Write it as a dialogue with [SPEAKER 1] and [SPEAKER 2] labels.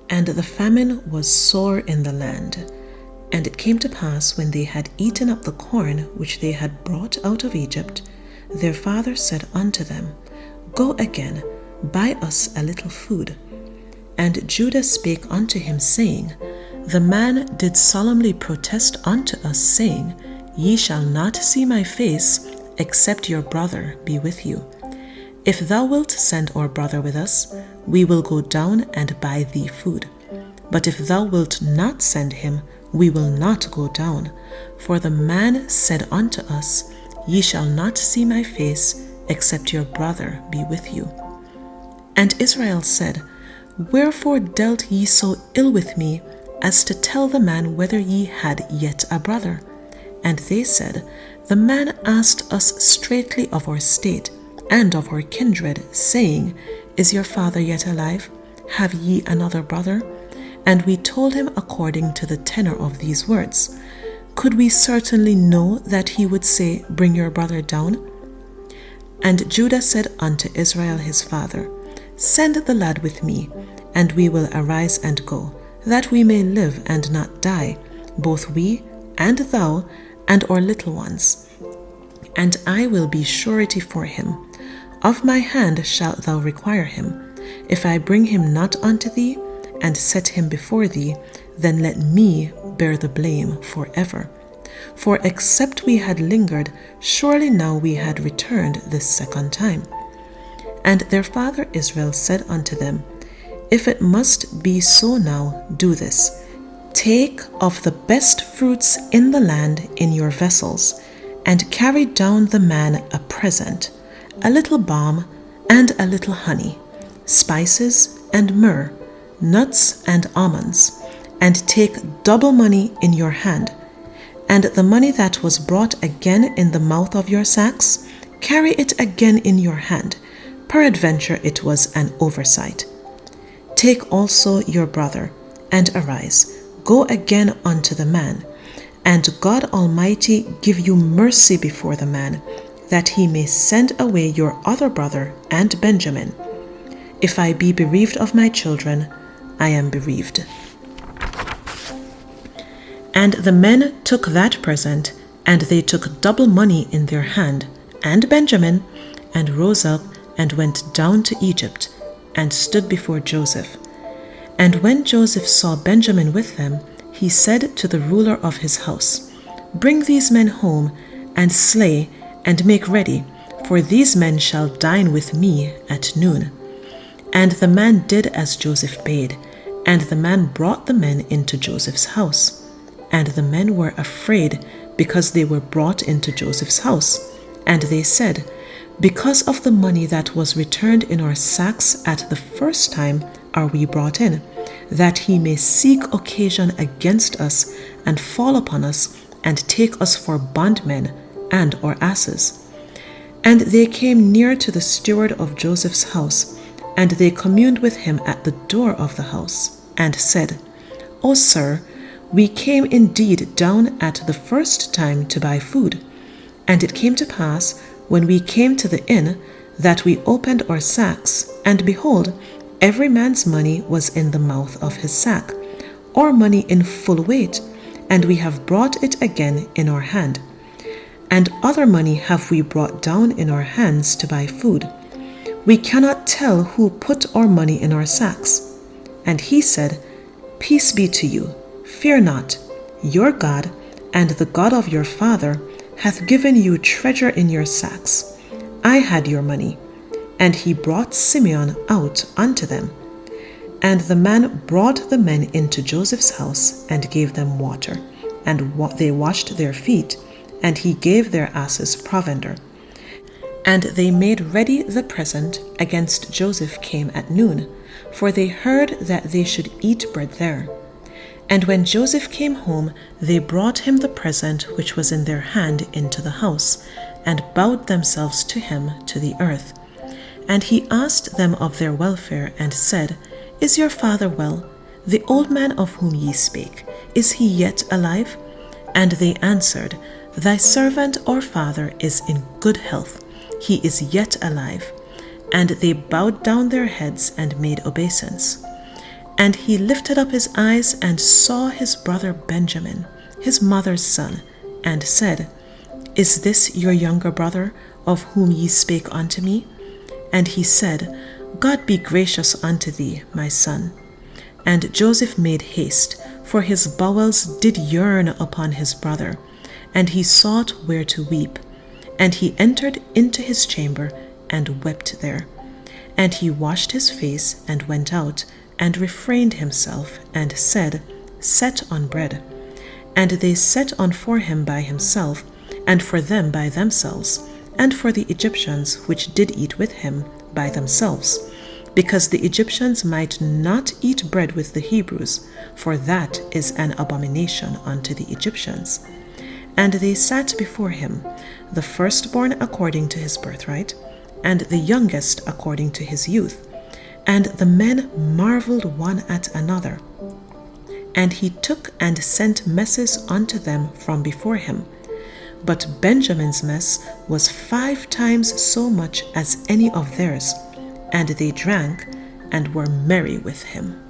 [SPEAKER 1] And the famine was sore in the land. And it came to pass, when they had eaten up the corn which they had brought out of Egypt, their father said unto them, Go again, buy us a little food. And Judah spake unto him, saying, The man did solemnly protest unto us, saying, Ye shall not see my face, except your brother be with you. If thou wilt send our brother with us, we will go down and buy thee food. But if thou wilt not send him, we will not go down. For the man said unto us, Ye shall not see my face, except your brother be with you. And Israel said, Wherefore dealt ye so ill with me, as to tell the man whether ye had yet a brother? And they said, The man asked us straitly of our state, and of our kindred, saying, Is your father yet alive? Have ye another brother? And we told him according to the tenor of these words. Could we certainly know that he would say, Bring your brother down? And Judah said unto Israel his father, Send the lad with me, and we will arise and go, that we may live and not die, both we and thou and our little ones. And I will be surety for him. Of my hand shalt thou require him. If I bring him not unto thee, and set him before thee, then let me bear the blame forever. For except we had lingered, surely now we had returned this second time. And their father Israel said unto them, If it must be so now, do this. Take of the best fruits in the land in your vessels, and carry down the man a present, a little balm and a little honey, spices and myrrh, nuts and almonds, and take double money in your hand. And the money that was brought again in the mouth of your sacks, carry it again in your hand. Peradventure it was an oversight. Take also your brother, and arise, go again unto the man, and God Almighty give you mercy before the man, that he may send away your other brother and Benjamin. If I be bereaved of my children, I am bereaved. And the men took that present, and they took double money in their hand, and Benjamin, and rose up and went down to Egypt, and stood before Joseph. And when Joseph saw Benjamin with them, he said to the ruler of his house, Bring these men home, and slay, and make ready, for these men shall dine with me at noon. And the man did as Joseph bade, and the man brought the men into Joseph's house. And the men were afraid, because they were brought into Joseph's house. And they said, Because of the money that was returned in our sacks at the first time are we brought in, that he may seek occasion against us, and fall upon us, and take us for bondmen and our asses. And they came near to the steward of Joseph's house, and they communed with him at the door of the house, and said, O sir, we came indeed down at the first time to buy food. And it came to pass, when we came to the inn, that we opened our sacks, and behold, every man's money was in the mouth of his sack, our money in full weight, and we have brought it again in our hand. And other money have we brought down in our hands to buy food. We cannot tell who put our money in our sacks. And he said, Peace be to you. Fear not. Your God, and the God of your father, hath given you treasure in your sacks. I had your money. And he brought Simeon out unto them. And the man brought the men into Joseph's house, and gave them water. And they washed their feet, and he gave their asses provender. And they made ready the present against Joseph came at noon, for they heard that they should eat bread there. And when Joseph came home, they brought him the present which was in their hand into the house, and bowed themselves to him to the earth. And he asked them of their welfare, and said, Is your father well? The old man of whom ye spake, is he yet alive? And they answered, Thy servant our father is in good health, he is yet alive. And they bowed down their heads and made obeisance. And he lifted up his eyes and saw his brother Benjamin, his mother's son, and said, Is this your younger brother, of whom ye spake unto me? And he said, God be gracious unto thee, my son. And Joseph made haste, for his bowels did yearn upon his brother, and he sought where to weep. And he entered into his chamber, and wept there. And he washed his face, and went out, and refrained himself, and said, Set on bread. And they set on for him by himself, and for them by themselves, and for the Egyptians which did eat with him by themselves, because the Egyptians might not eat bread with the Hebrews, for that is an abomination unto the Egyptians. And they sat before him, the firstborn according to his birthright, and the youngest according to his youth. And the men marveled one at another. And he took and sent messes unto them from before him. But Benjamin's mess was 5 times so much as any of theirs, and they drank and were merry with him.